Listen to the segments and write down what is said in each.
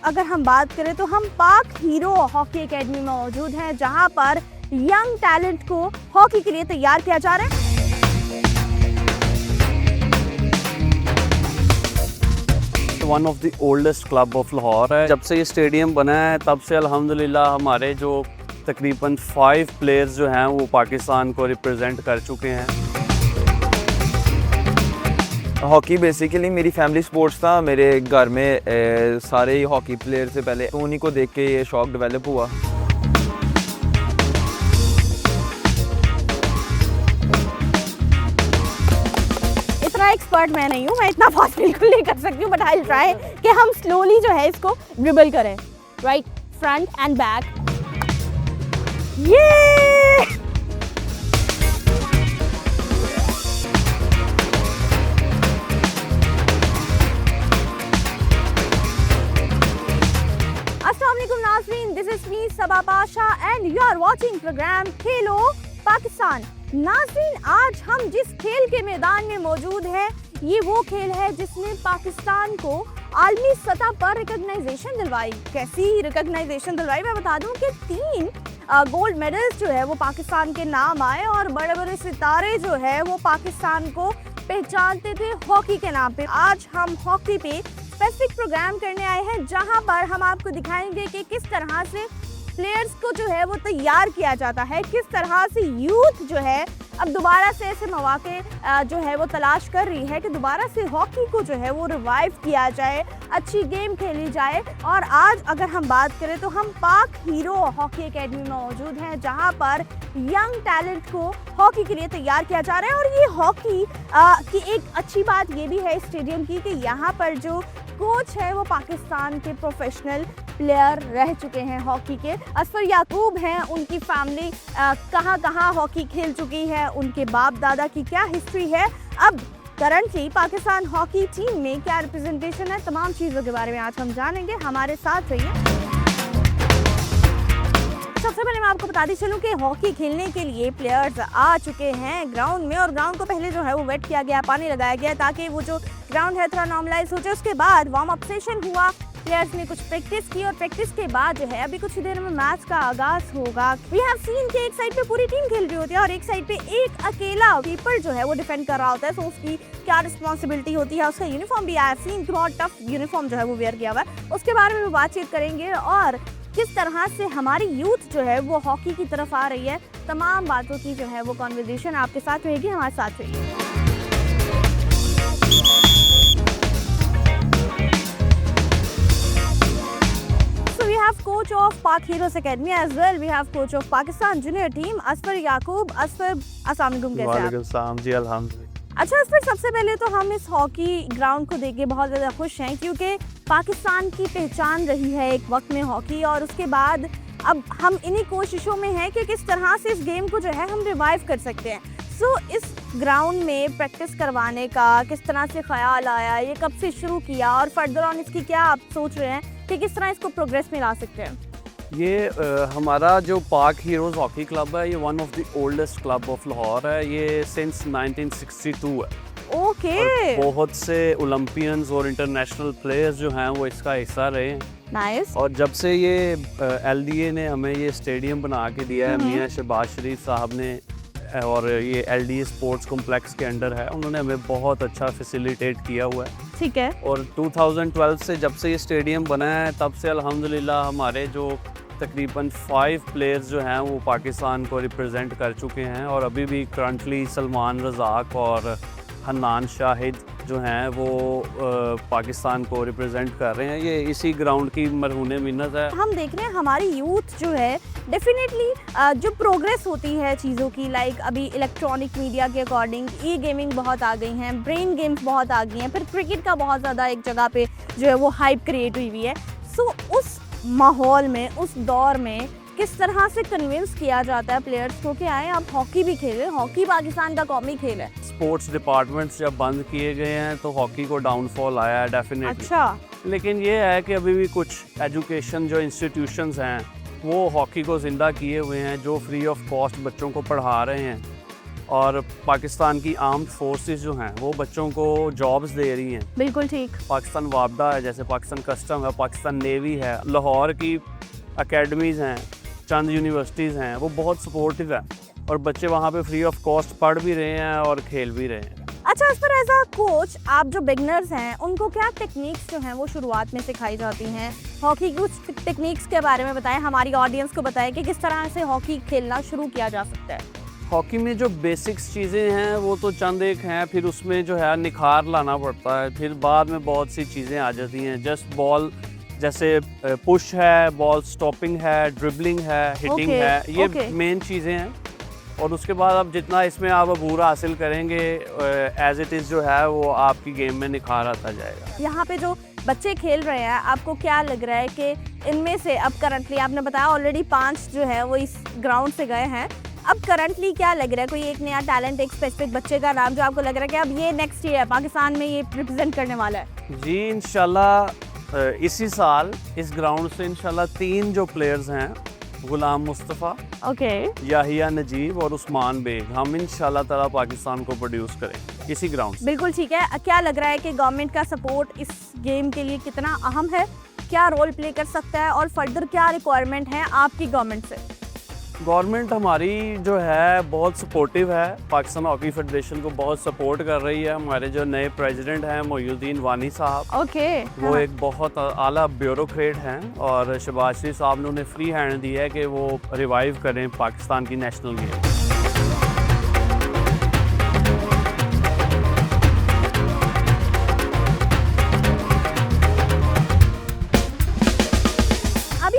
अगर हम बात करें तो हम पाक हीरो हॉकी एकेडमी में मौजूद हैं, जहां पर यंग टैलेंट को हॉकी के लिए तैयार किया जा रहा है। One of the oldest club of Lahore है। जब से ये स्टेडियम बना है तब से अल्हम्दुलिल्लाह हमारे जो तकरीबन 5 प्लेयर्स जो हैं वो पाकिस्तान को रिप्रेजेंट कर चुके हैं। हॉकी बेसिकली मेरी फैमिली स्पोर्ट्स था। मेरे घर में सारे ही हॉकी प्लेयर से पहले, तो उन्हीं को देख के ये शौक डेवलप हुआ। इतना एक्सपर्ट मैं नहीं हूँ, मैं इतना फास्ट बिल्कुल नहीं कर सकती हूँ, बट आई विल ट्राई कि हम स्लोली जो है इसको ड्रिबल करें। Right, front and back. ये नाज़रीन, this is me Saba Pasha and you are watching programme Khelo Pakistan. नाज़रीन, आज हम जिस खेल के मैदान में मौजूद हैं, ये वो खेल है जिसने पाकिस्तान को आलमी सतह पर रिकॉग्नाइजेशन दिलवाई। कैसी रिकॉग्नाइजेशन दिलवाई, मैं बता दूं कि 3 गोल्ड मेडल्स जो है वो पाकिस्तान के नाम आए और बड़े बड़े सितारे जो है वो पाकिस्तान को पहचानते थे हॉकी के नाम पे। आज हम हॉकी पे स्पेसिफिक प्रोग्राम करने आए हैं, जहां पर हम आपको दिखाएंगे कि किस तरह से प्लेयर्स को जो है वो तैयार किया जाता है, किस तरह से यूथ जो है अब दोबारा से ऐसे मौके जो है वो तलाश कर रही है कि दोबारा से हॉकी को जो है वो रिवाइव किया जाए, अच्छी गेम खेली जाए। और आज अगर हम बात करें तो हम पाक हीरो हॉकी एकेडमी में मौजूद हैं, जहां पर यंग टैलेंट को हॉकी के लिए तैयार किया जा रहा है। और ये हॉकी की एक अच्छी बात ये भी है स्टेडियम की कि यहाँ पर जो कोच है वो पाकिस्तान के प्रोफेशनल प्लेयर रह चुके हैं हॉकी के। असफर याकूब हैं, उनकी फैमिली कहाँ हॉकी खेल चुकी है, उनके बाप दादा की क्या हिस्ट्री है, अब करंटली पाकिस्तान हॉकी टीम में क्या रिप्रेजेंटेशन है, तमाम चीज़ों के बारे में आज हम जानेंगे। हमारे साथ रहिए। सबसे पहले मैं आपको बताती चलूं कि हॉकी खेलने के लिए प्लेयर्स आ चुके हैं ग्राउंड में, और ग्राउंड को पहले जो है वो वेट किया गया, पानी लगाया गया ताकि वो जो ग्राउंड है थोड़ा नॉर्मलाइज हो जाए। उसके बाद वार्म अप सेशन हुआ, प्लेयर्स ने कुछ प्रैक्टिस की और प्रैक्टिस के बाद जो है अभी कुछ देर में मैच का आगाज होगा। वी हैव सीन कि एक साइड पे पूरी टीम खेल रही होती है और एक साइड पे एक अकेला कीपर जो है वो डिफेंड कर रहा होता है। तो उसकी क्या रिस्पॉन्सिबिलिटी होती है, उसका यूनिफॉर्म भी आई हैव सीन बहुत टफ यूनिफॉर्म जो है वो वेयर किया हुआ है। उसके बारे में बातचीत करेंगे और किस तरह से हमारी यूथ जो है वो हॉकी की तरफ आ रही है, तमाम बातों की जो है वो कॉन्वर्सेशन आपके साथ रहेगी। हमारे साथ रहिए। We have coach of Pak Heroes Academy as well. We have coach of Pakistan junior team Asfar याकूब। असफर, अस्सलाम वालेकुम, कैसे हैं आप? वालेकुम सलाम जी, अल्हम्दुलिल्लाह। अच्छा असफर, सबसे पहले तो हम इस हॉकी ग्राउंड को देख के बहुत ज़्यादा खुश हैं, क्योंकि पाकिस्तान की पहचान रही है एक वक्त में हॉकी, और उसके बाद अब हम इन्हीं कोशिशों में हैं कि किस तरह से इस गेम को जो है हम रिवाइव कर सकते हैं। सो इस ग्राउंड में प्रैक्टिस करवाने का किस तरह से ख्याल आया, ये कब से शुरू किया, और फर्दर ऑन इसकी क्या आप सोच रहे हैं कि किस तरह इसको प्रोग्रेस में ला सकते हैं? ये हमारा जो पाक हीरोज़ हॉकी क्लब है, ये one of the oldest club of Lahore है। ये सिंस 1962 है। ओके, बहुत से ओलंपियंस और इंटरनेशनल प्लेयर्स जो हैं वो इसका हिस्सा रहे हैं। नाइस। और जब से ये LDA ने हमें ये स्टेडियम बना के दिया है, मियां शहबाज शरीफ साहब ने, और ये LDA स्पोर्ट्स कॉम्प्लेक्स के अंडर है, उन्होंने हमें बहुत अच्छा फैसिलिटेट किया हुआ है। ठीक है। और 2012 से जब से ये स्टेडियम बना है तब से अल्हम्दुलिल्लाह हमारे जो तकरीबन 5 प्लेयर्स जो हैं वो पाकिस्तान को रिप्रेजेंट कर चुके हैं। और अभी भी करंटली सलमान रज़ाक और हन्नान शाहिद जो हैं वो पाकिस्तान को रिप्रेजेंट कर रहे हैं। ये इसी ग्राउंड की मरहून मिन्नत है। हम देख रहे हैं हमारी यूथ जो है डेफिनेटली जो प्रोग्रेस होती है चीज़ों की, लाइक अभी इलेक्ट्रॉनिक मीडिया के अकॉर्डिंग ई गेमिंग बहुत आ गई हैं, ब्रेन गेम्स बहुत आ गई हैं, फिर क्रिकेट का बहुत ज़्यादा एक जगह पे जो है वो हाइप क्रिएट हुई हुई है। सो उस माहौल में, उस दौर में किस तरह से कन्विंस किया जाता है प्लेयर्स को कि आए आप हॉकी भी खेलें, हॉकी पाकिस्तान का कौमी खेल है। स्पोर्ट्स डिपार्टमेंट्स जब बंद किए गए हैं तो हॉकी को डाउनफॉल आया है डेफिनेटली। अच्छा। लेकिन ये है कि अभी भी कुछ एजुकेशन जो इंस्टीट्यूशंस हैं वो हॉकी को ज़िंदा किए हुए हैं, जो फ्री ऑफ कॉस्ट बच्चों को पढ़ा रहे हैं। और पाकिस्तान की आर्म्ड फोर्सेस जो हैं वो बच्चों को जॉब्स दे रही हैं। बिल्कुल ठीक। पाकिस्तान वापडा है, जैसे पाकिस्तान कस्टम है, पाकिस्तान नेवी है, लाहौर की एकेडमीज़ हैं, चंद यूनिवर्सिटीज़ हैं, वो बहुत सपोर्टिव है और बच्चे वहाँ पे फ्री ऑफ कॉस्ट पढ़ भी रहे हैं और खेल भी रहे हैं। अच्छा, इस पर एज अ कोच आप जो बिगनर्स हैं उनको क्या टेक्निक्स जो हैं वो शुरुआत में सिखाई जाती हैं? हॉकी की कुछ टेक्निक्स के बारे में बताएं, हमारी ऑडियंस को बताएं कि किस तरह से हॉकी खेलना शुरू किया जा सकता है। हॉकी में जो बेसिक्स चीज़ें हैं वो तो चंद एक हैं, फिर उसमें जो है निखार लाना पड़ता है, फिर बाद में बहुत सी चीज़ें आ जाती हैं। जस्ट बॉल जैसे पुश है, बॉल स्टॉपिंग है, ड्रिबलिंग है, हिटिंग है, ये मेन चीज़ें हैं। और उसके बाद आप जितना इसमें आप अबूर हासिल करेंगे एज इट इज़ जो है वो आपकी गेम में निखार आता जाएगा। यहाँ पे जो बच्चे खेल रहे हैं आपको क्या लग रहा है कि इनमें से अब करंटली आपने बताया ऑलरेडी 5 जो है वो इस ग्राउंड से गए हैं, अब करंटली क्या लग रहा है, कोई एक नया टैलेंट, एक स्पेसिफिक बच्चे का नाम जो आपको लग रहा है कि अब ये नेक्स्ट ईयर पाकिस्तान में ये रिप्रेजेंट करने वाला है? जी इंशाल्लाह इसी साल इस ग्राउंड से इंशाल्लाह 3 जो प्लेयर्स हैं, गुलाम मुस्तफ़ा, याहिया नजीब और उस्मान बेग, हम इंशाल्लाह ताला पाकिस्तान को प्रोड्यूस करें इसी ग्राउंड से। बिल्कुल ठीक है। क्या लग रहा है कि गवर्नमेंट का सपोर्ट इस गेम के लिए कितना अहम है, क्या रोल प्ले कर सकता है और फर्दर क्या रिक्वायरमेंट है आपकी गवर्नमेंट से? गवर्नमेंट हमारी जो है बहुत सपोर्टिव है, पाकिस्तान हॉकी फेडरेशन को बहुत सपोर्ट कर रही है। हमारे जो नए प्रेसिडेंट हैं मोहिउद्दीन वानी साहब, वो एक बहुत आला ब्यूरोक्रेट हैं और शहबाज शरीफ साहब ने उन्हें फ्री हैंड दी है कि वो रिवाइव करें पाकिस्तान की नेशनल गेम।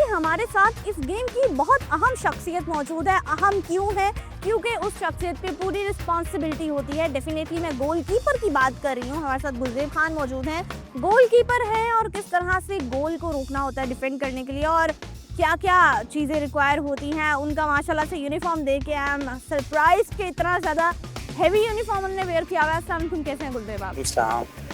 हमारे साथ इस गेम की बहुत अहम शख्सियत मौजूद है। अहम क्यों है? क्योंकि उस शख्सियत पे पूरी रिस्पॉन्सिबिलिटी होती है। डेफिनेटली मैं गोलकीपर की बात कर रही हूँ। हमारे साथ गुलजेब खान मौजूद हैं, गोलकीपर हैं और किस तरह से गोल को रोकना होता है डिफेंड करने के लिए और क्या क्या चीज़ें रिक्वायर होती हैं। उनका माशाल्लाह से यूनिफॉर्म देख के आई एम सरप्राइज कि इतना ज़्यादा हैवी यूनिफॉर्म उन्होंने वेयर किया हुआ है। अस्सलाम वालेकुम, कैसे हैं गुलजेब आप?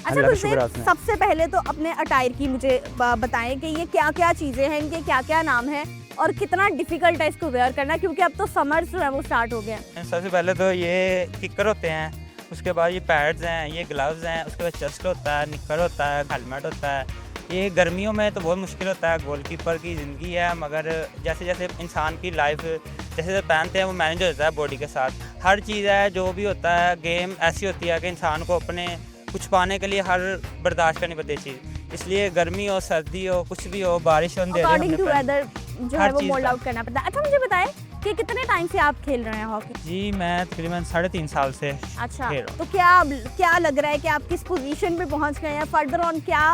अच्छा गुलजेब, सबसे पहले तो अपने अटायर की मुझे बताएं कि ये क्या क्या चीज़ें हैं, इनके क्या क्या नाम हैं और कितना डिफिकल्ट है इसको वेयर करना, क्योंकि अब तो समर्स जो है वो स्टार्ट हो गए हैं। सबसे पहले तो ये किकर होते हैं, उसके बाद ये पैड्स हैं, ये ग्लव्स हैं, उसके बाद चेस्ट होता है, निकर होता है, हेलमेट होता है। ये गर्मियों में तो बहुत मुश्किल होता है, गोलकीपर की ज़िंदगी है, मगर जैसे जैसे इंसान की लाइफ जैसे जैसे पहनते हैं वो मैनेज होता है बॉडी के साथ। हर चीज़ है जो भी होता है, गेम ऐसी होती है कि इंसान को अपने कुछ पाने के लिए हर बर्दाश्त करनी पड़ती है चीज़, इसलिए गर्मी हो, सर्दी हो, कुछ भी हो, बारिश हो, अकॉर्डिंग टू वेदर जो है वो मोल्ड आउट करना पड़ता है। अच्छा मुझे बताएं कि कितने टाइम से आप खेल रहे हैं हॉकी? जी मैं तकरीबन 3.5 साल से अच्छा, तो क्या लग रहा है कि आप किस पोजीशन पे पहुंच गए हैं? फर्दर ऑन क्या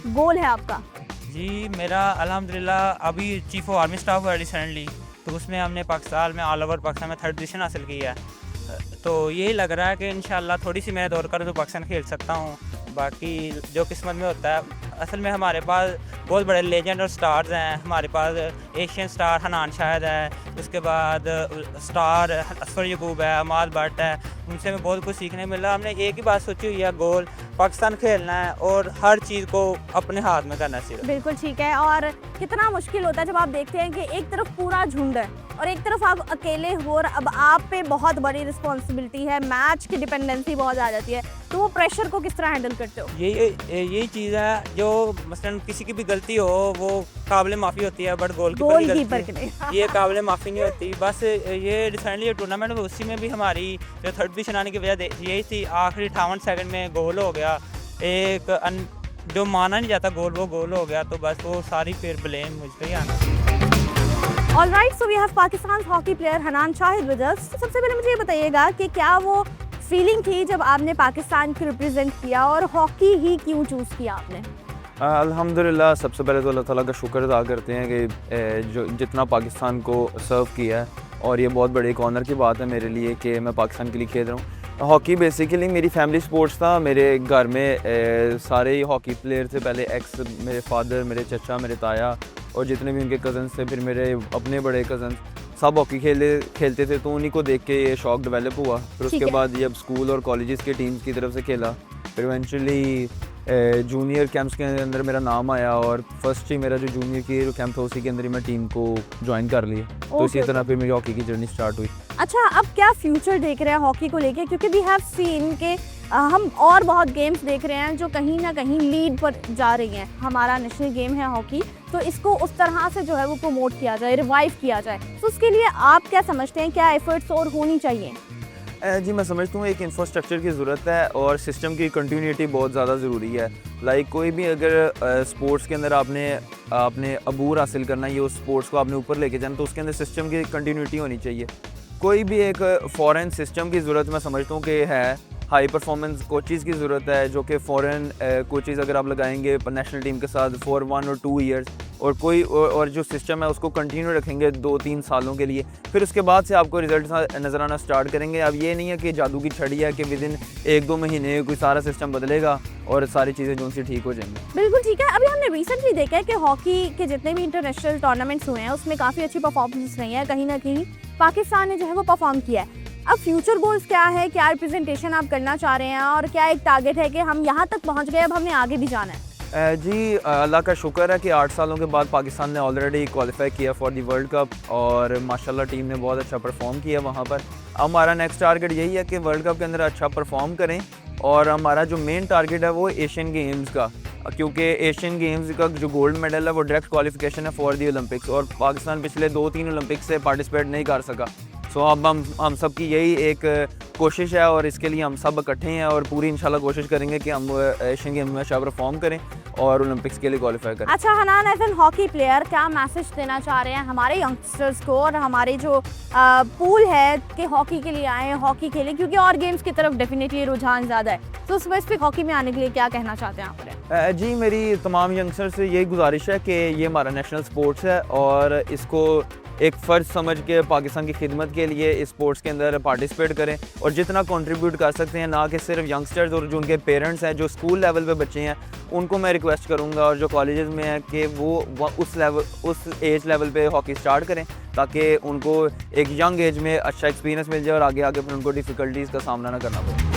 गोल है आपका? जी मेरा अल्हम्दुलिल्लाह अभी चीफ ऑफ आर्मी स्टाफ हुआ रिसेंटली, तो उसमें हमने पाकिस्तान में ऑल ओवर पाकिस्तान में 3rd पोजीशन हासिल की है। तो यही लग रहा है कि इंशाल्लाह थोड़ी सी मैं दौड़ कर तो पाकिस्तान खेल सकता हूँ, बाकी जो किस्मत में होता है। असल में हमारे पास बहुत बड़े लेजेंड और स्टार्स हैं। हमारे पास एशियन स्टार हनान शाहिद है, उसके बाद स्टार असफर यकूब है, अमाद भट्ट है, उनसे हमें बहुत कुछ सीखने मिला। हमने एक ही बात सोची हुई है, गोल पाकिस्तान खेलना है और हर चीज़ को अपने हाथ में करना चाहिए। बिल्कुल ठीक है। और कितना मुश्किल होता है जब आप देखते हैं कि एक तरफ पूरा झुंड है और एक तरफ आप अकेले हो और अब आप पे बहुत बड़ी रिस्पॉन्सिबिलिटी है, मैच की डिपेंडेंसी बहुत आ जाती है, तो वो प्रेशर को किस तरह हैंडल करते हो? यही चीज़ है जो मसलन किसी की भी गलती हो वो काबिल माफ़ी होती है, बट गोलकीपर की गलती ये काबिल माफ़ी नहीं होती। बस ये रिसेंटली टूर्नामेंट में उसी में भी हमारी जो 3rd पोजीशन आने की वजह यही थी, आखिरी 58 सेकंड में गोल हो गया, एक जो माना नहीं जाता गोल वो गोल हो गया, तो बस वो सारी फिर ब्लेम मुझ पर ही आना। Alright, so we have Pakistan hockey player Hanan Shahid with us. सबसे पहले मुझे ये बताइएगा कि क्या वो फीलिंग थी जब आपने पाकिस्तान को रिप्रेजेंट किया और हॉकी ही क्यों चूज़ किया आपने? अल्हम्दुलिल्लाह सबसे पहले तो अल्लाह ताला का शुक्र अदा करते हैं कि जो जितना पाकिस्तान को सर्व किया है, और ये बहुत बड़े एक ऑनर की बात है मेरे लिए कि मैं पाकिस्तान के लिए खेल रहा हूँ। हॉकी बेसिकली मेरी फैमिली स्पोर्ट्स था। मेरे घर में सारे ही हॉकी प्लेयर थे। पहले मेरे फादर, मेरे चचा, मेरे ताया और जितने भी उनके कज़न्स थे, फिर मेरे अपने बड़े कज़न्स सब हॉकी खेलते थे, तो उन्हीं को देख के ये शौक डेवलप हुआ। फिर उसके बाद जब स्कूल और कॉलेजेस के टीम्स की तरफ से खेला, फिर इवेंचुअली जूनियर कैंप्स के अंदर मेरा नाम आया और फर्स्ट ही मेरा जो जूनियर की कैंप था उसी के अंदर ही मैं टीम को ज्वाइन कर लिया। तो इसी तरह फिर मेरी हॉकी की जर्नी स्टार्ट हुई। अच्छा, अब क्या फ्यूचर देख रहे हैं हॉकी को लेके, क्योंकि वी हैव सीन के हम और बहुत गेम्स देख रहे हैं जो कहीं ना कहीं लीड पर जा रही हैं। हमारा नेशनल गेम है हॉकी, तो इसको उस तरह से जो है वो प्रमोट किया जाए, रिवाइव किया जाए, तो उसके लिए आप क्या समझते हैं, क्या एफर्ट्स और होनी चाहिए? जी मैं समझता हूँ एक इंफ्रास्ट्रक्चर की ज़रूरत है और सिस्टम की कंटिन्यूटी बहुत ज़्यादा ज़रूरी है। लाइक कोई भी अगर स्पोर्ट्स के अंदर आपने अबूर हासिल करना है, ये उस स्पोर्ट्स को आपने ऊपर लेके जाना, तो उसके अंदर सिस्टम की कंटिन्यूटी होनी चाहिए। कोई भी एक फॉरेन सिस्टम की ज़रूरत मैं समझता हूँ कि है। हाई परफॉर्मेंस कोचेज़ की ज़रूरत है, जो कि फॉरेन कोचेज़ अगर आप लगाएंगे नेशनल टीम के साथ फॉर 1 और 2 ईयर्स, और जो सिस्टम है उसको कंटिन्यू रखेंगे 2-3 सालों के लिए, फिर उसके बाद से आपको रिजल्ट नज़र आना स्टार्ट करेंगे। अब ये नहीं है कि जादू की छड़ी है कि विद इन 1-2 महीने कोई सारा सिस्टम बदलेगा और सारी चीज़ें जो उनसे ठीक हो जाएंगी। बिल्कुल ठीक है। अभी हमने रिसेंटली देखा है कि हॉकी के जितने भी इंटरनेशनल टूर्नामेंट्स हुए हैं उसमें काफ़ी अच्छी परफॉर्मेंस रही है, कहीं ना कहीं पाकिस्तान ने जो है वो परफॉर्म किया है। अब फ्यूचर गोल्स क्या है, क्या रिप्रेजेंटेशन आप करना चाह रहे हैं, और क्या एक टारगेट है कि हम यहाँ तक पहुँच गए, अब हमने आगे भी जाना है? जी अल्लाह का शुक्र है कि 8 सालों के बाद पाकिस्तान ने ऑलरेडी क्वालिफाई किया फॉर दी वर्ल्ड कप, और माशाल्लाह टीम ने बहुत अच्छा परफॉर्म किया वहाँ पर। हमारा नेक्स्ट टारगेट यही है कि वर्ल्ड कप के अंदर अच्छा परफॉर्म करें, और हमारा जो मेन टारगेट है वो एशियन गेम्स का, क्योंकि एशियन गेम्स का जो गोल्ड मेडल है वो डायरेक्ट क्वालिफिकेशन है फॉर दी ओलंपिक्स, और पाकिस्तान पिछले 2-3 ओलंपिक्स से पार्टिसिपेट नहीं कर सका। सो अब हम सब की यही एक कोशिश है, और इसके लिए हम सब इकट्ठे हैं और पूरी इंशाल्लाह कोशिश करेंगे कि हम एशियन गेम में अच्छा परफॉर्म करें और ओलंपिक्स के लिए क्वालिफाई करें। अच्छा Hanan, as an hockey player क्या मैसेज देना चाह रहे हैं हमारे यंगस्टर्स को, और हमारे जो पूल है कि हॉकी के लिए आए, हॉकी खेलें, क्योंकि और गेम्स की तरफ डेफिनेटली रुझान ज़्यादा है, तो स्पेसिफिक हॉकी में आने के लिए क्या कहना चाहते हैं आप? जी मेरी तमाम यंगस्टर्स से यही गुजारिश है कि ये हमारा नेशनल स्पोर्ट्स है, और इसको एक फ़र्ज समझ के पाकिस्तान की खिदमत के लिए इस स्पोर्ट्स के अंदर पार्टिसिपेट करें, और जितना कंट्रीब्यूट कर सकते हैं, ना कि सिर्फ यंगस्टर्स और जो उनके पेरेंट्स हैं, जो स्कूल लेवल पे बच्चे हैं, उनको मैं रिक्वेस्ट करूंगा, और जो कॉलेजेस में है कि वो उस एज लेवल पे हॉकी स्टार्ट करें, ताकि उनको एक यंग एज में अच्छा एक्सपीरियंस मिल जाए और आगे फिर उनको डिफ़िकल्टीज़ का सामना ना करना पड़े।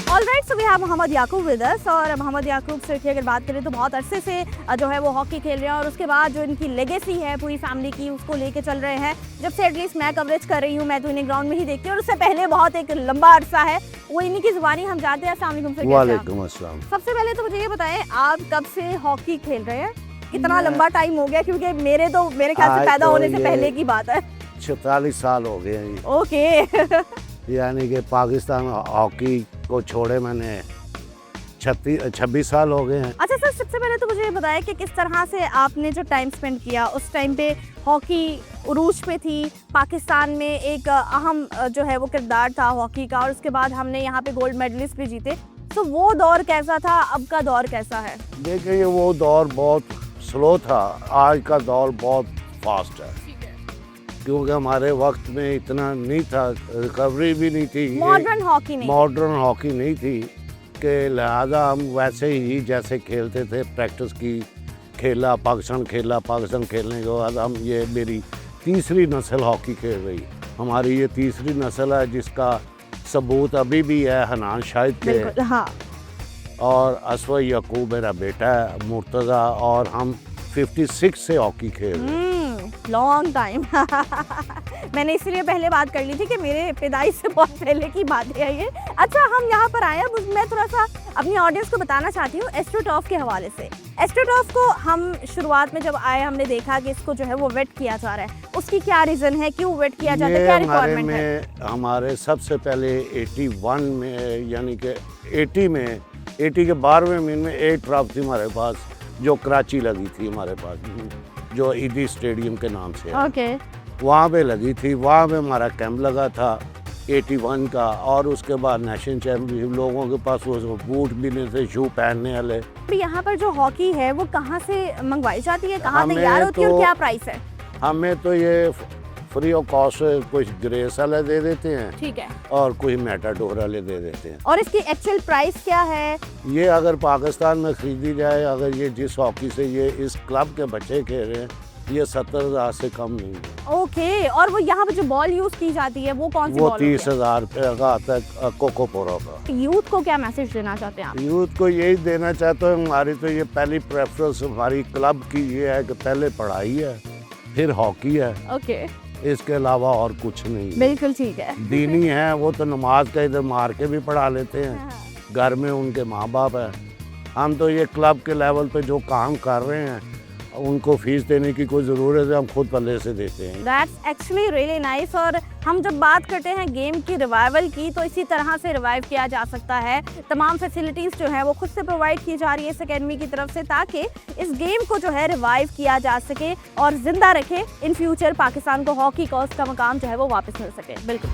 Alright, so we have Mohammad Yaqub with us, और मोहम्मद याकूब से की अगर बात करें तो बहुत अरसे से जो है वो हॉकी खेल रहे हैं, और उसके बाद जो इनकी लेगेसी है पूरी फैमिली की उसको लेके चल रहे हैं। जब से एटलीस्ट मैं कवरेज कर रही हूँ, मैं तो इन्हें ग्राउंड में ही देखती हूँ, और उससे पहले बहुत एक लंबा अरसा है वो इन्हीं की ज़ुबानी हम जानते हैं। अस्सलाम वालेकुम सर। वालेकुम अस्सलाम। सबसे पहले तो मुझे ये बताएं, आप कब से हॉकी खेल रहे हैं? इतना लंबा टाइम हो गया, क्योंकि मेरे ख्याल से पैदा होने से पहले की बात है। 46 साल हो गए हैं। ओके। यानी कि पाकिस्तान हॉकी को छोड़े मैंने 26 साल हो गए हैं। अच्छा सर, सबसे पहले तो मुझे ये बताया कि किस तरह से आपने जो टाइम स्पेंड किया, उस टाइम पे हॉकी उरूज पे थी, पाकिस्तान में एक अहम जो है वो किरदार था हॉकी का, और उसके बाद हमने यहाँ पे गोल्ड मेडलिस्ट भी जीते, तो वो दौर कैसा था, अब का दौर कैसा है? देखिए वो दौर बहुत स्लो था, आज का दौर बहुत फास्ट है, क्योंकि हमारे वक्त में इतना नहीं था, रिकवरी भी नहीं थी, मॉडर्न हॉकी नहीं थी, कि लिहाजा हम वैसे ही जैसे खेलते थे प्रैक्टिस की, पाकिस्तान खेलने के बाद हम ये मेरी तीसरी नस्ल हॉकी खेल रही, हमारी ये तीसरी नस्ल है, जिसका सबूत अभी भी है हनान शाहिद के, हाँ। और असफर याकूब मेरा बेटा है, मुर्तज़ा, और हम 56 से हॉकी खेल रहे हैं। Long time. मैंने इसलिए पहले बात कर ली थी कि मेरे पैदाइश से बहुत पहले की बात है ये। अच्छा, हम यहाँ पर आए, मैं थोड़ा सा अपनी ऑडियंस को बताना चाहती हूँ एस्ट्रोटर्फ के हवाले से। एस्ट्रोटर्फ को हम शुरुआत में जब आए हमने देखा कि इसको जो है वो वेट किया जा रहा है, उसकी क्या रीज़न है, क्यों वेट किया जाता है, क्या रिक्वायरमेंट है? हमारे सबसे पहले 81 में, यानी कि 80 के 12वें महीने में एक ट्रॉफी थी हमारे पास, जो कराची लगी थी हमारे पास, जो ईदी स्टेडियम के नाम से है। ओके। वहाँ पे लगी थी, वहाँ पे हमारा कैंप लगा था 81 का, और उसके बाद नेशनल चैम्पियनशिप, लोगों के पास वो बूट भी नहीं थे, शू पहनने वाले। यहाँ पर जो हॉकी है वो कहाँ से मंगवाई जाती है, कहाँ तैयार होती है, और क्या प्राइस है? हमें तो ये फ्री ऑफ कॉस्ट कुछ ग्रेस वाले दे देते हैं, ठीक है, और कुछ मेटाडोर वाले दे देते हैं। और इसकी एक्चुअल प्राइस क्या है? ये अगर पाकिस्तान में ख़रीदी जाए, अगर ये जिस हॉकी से ये इस क्लब के बच्चे खेल रहे हैं, ये 70,000 से कम नहीं है। ओके, और वो यहाँ पे जो बॉल यूज की जाती है वो कौन सी वो बॉल होती है? 30,000 रुपये का आता है कोकोपोरा का। यूथ को क्या मैसेज देना चाहते हैं आप? यूथ को यही देना चाहता हूँ, हमारी तो ये पहली प्रेफरेंस हमारी क्लब की ये है कि पहले पढ़ाई है, फिर हॉकी है, ओके, इसके अलावा और कुछ नहीं है। बिल्कुल ठीक है। दीनी है, वो तो नमाज का इधर मार के भी पढ़ा लेते हैं, घर में उनके माँ बाप है। हम तो ये क्लब के लेवल पे जो काम कर रहे हैं उनको फीस देने की कोई ज़रूरत है, हम खुद पल्ले से देते हैं। That's actually really nice. और हम जब बात करते हैं गेम की रिवाइवल की, तो इसी तरह से रिवाइव किया जा सकता है। तमाम फैसिलिटीज़ जो है वो खुद से प्रोवाइड की जा रही है इस अकेडमी की तरफ से, ताकि इस गेम को जो है रिवाइव किया जा सके और ज़िंदा रखे। इन फ्यूचर पाकिस्तान को हॉकी का उसका मकाम जो है वो वापस मिल सके। बिल्कुल।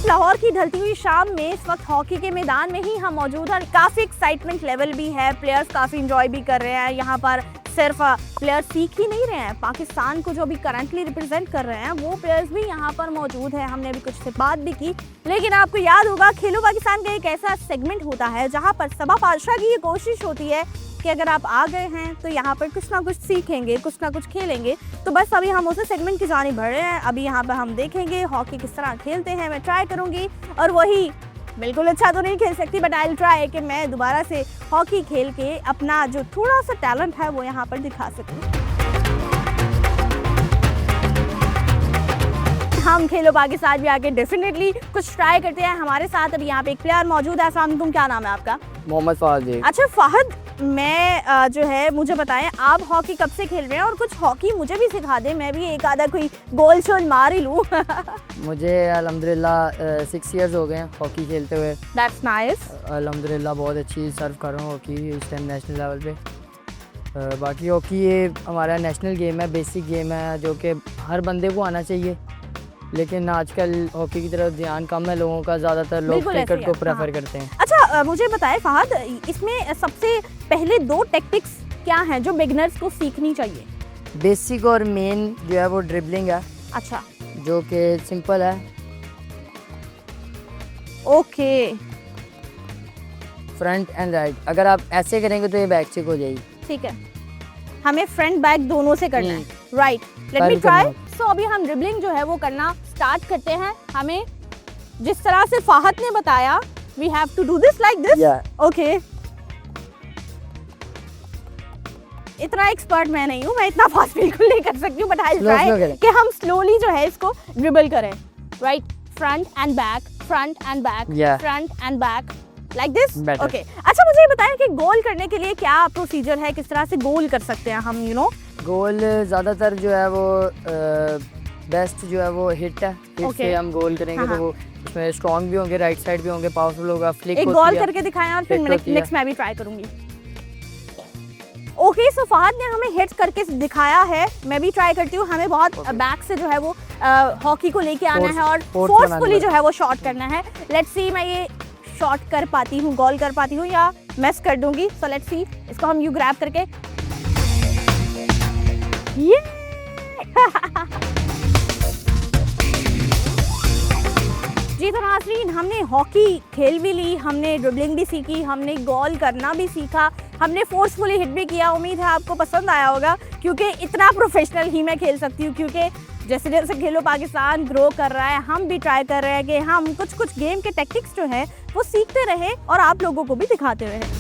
लाहौर की ढलती हुई शाम में इस वक्त हॉकी के मैदान में ही हम मौजूद हैं। काफ़ी एक्साइटमेंट लेवल भी है, प्लेयर्स काफ़ी इंजॉय भी कर रहे हैं। यहाँ पर सिर्फ प्लेयर्स सीख ही नहीं रहे हैं, पाकिस्तान को जो अभी करंटली रिप्रेजेंट कर रहे हैं वो प्लेयर्स भी यहाँ पर मौजूद है। हमने अभी कुछ से बात भी की। लेकिन आपको याद होगा, खेलो पाकिस्तान का एक ऐसा सेगमेंट होता है जहाँ पर सबा बादशाह की ये कोशिश होती है कि अगर आप आ गए हैं तो यहाँ पर कुछ ना कुछ सीखेंगे, कुछ ना कुछ खेलेंगे। तो बस अभी हम उसी सेगमेंट की जानिब बढ़ रहे हैं। अभी यहाँ पर हम देखेंगे हॉकी किस तरह खेलते हैं, मैं ट्राई करूँगी। और वही बिल्कुल अच्छा तो नहीं खेल सकती, बट आई विल ट्राई कि मैं दोबारा से हॉकी खेल के अपना जो थोड़ा सा टैलेंट है वो यहाँ पर दिखा सकूँ। हम खेलो पाकिस्तान भी आके डेफिनेटली कुछ ट्राई करते हैं। हमारे साथ अभी यहाँ पे एक प्लेयर मौजूद है। अस्सलाम वालेकुम, क्या नाम है आपका? मोहम्मद फ़ाहद। अच्छा फ़ाहद, मैं जो है मुझे बताएं आप हॉकी कब से खेल रहे हैं और कुछ हॉकी मुझे भी सिखा दें, मैं भी एक आधा कोई गोल शोल मार ही लूँ। मुझे अल्हम्दुलिल्लाह 6 इयर्स हो गए हैं हॉकी खेलते हुए। That's nice. अल्हम्दुलिल्लाह बहुत अच्छी सर्व कर रहा हूँ हॉकी इस टाइम नेशनल लेवल पे। बाकी हॉकी ये हमारा नेशनल गेम है, बेसिक गेम है जो कि हर बंदे को आना चाहिए। लेकिन आजकल हॉकी की तरफ ध्यान कम है लोगों का, ज़्यादातर लोग क्रिकेट को प्रेफर करते हैं। अच्छा मुझे बताएं फ़ाहद, इसमें सबसे पहले 2 टैक्टिक्स क्या हैं जो बिगनर्स को सीखनी चाहिए? बेसिक और मेन जो है वो ड्रिबलिंग है। अच्छा, जो कि सिंपल है। Okay, front end right. अगर आप ऐसे करेंगे तो ये बैक चेक हो जाएगी। ठीक है, हमें फ्रंट बैक दोनों से करना है। राइट, लेट मी पहले ट्राई। करना सो अभी हम ड्रिबलिंग जो है वो करना स्टार्ट करते हैं। हमें जिस तरह से फ़ाहद ने बताया, we have to do this like this. Okay, इतना एक्सपर्ट मैं नहीं हूँ, मैं इतना फास्ट बिल्कुल नहीं कर सकती हूँ, बट आई विल ट्राई कि हम स्लोली जो है इसको ड्रिबल करें। Right, front and back, front and back, front and back, like this. Okay, अच्छा मुझे ये बताएं कि गोल करने के लिए क्या प्रोसीजर है, किस तरह से गोल कर सकते हैं हम? गोल ज़्यादातर जो है वो बेस्ट जो है वो हिट है। हिट से हम गोल करेंगे तो वो उसमें स्ट्रॉन्ग भी होंगे, राइट साइड भी होंगे, पावरफुल होगा। फ्लिक एक गोल करके दिखाएं और फिर नेक्स्ट मैं भी ट्राई करूंगी। ओके, सो फ़ाहद ने हमें हिट करके दिखाया है, मैं भी ट्राई करती हूँ। हमें बहुत बैक से जो है वो हॉकी को लेके आना है और फोर्सफुली जो है वो शॉट करना है। लेट्स सी मैं ये शॉट कर पाती हूँ, गोल कर पाती हूँ या मिस कर दूंगी। सो लेट्स सी, इसको हम यू ग्रैब करके ये जी। तो नाज़रीन, हमने हॉकी खेल भी ली, हमने ड्रिबलिंग भी सीखी, हमने गोल करना भी सीखा, हमने फोर्सफुली हिट भी किया। उम्मीद है आपको पसंद आया होगा, क्योंकि इतना प्रोफेशनल ही मैं खेल सकती हूँ। क्योंकि जैसे जैसे खेलो पाकिस्तान ग्रो कर रहा है, हम भी ट्राई कर रहे हैं कि हम कुछ गेम के टैक्टिक्स जो है वो सीखते रहें और आप लोगों को भी दिखाते रहें।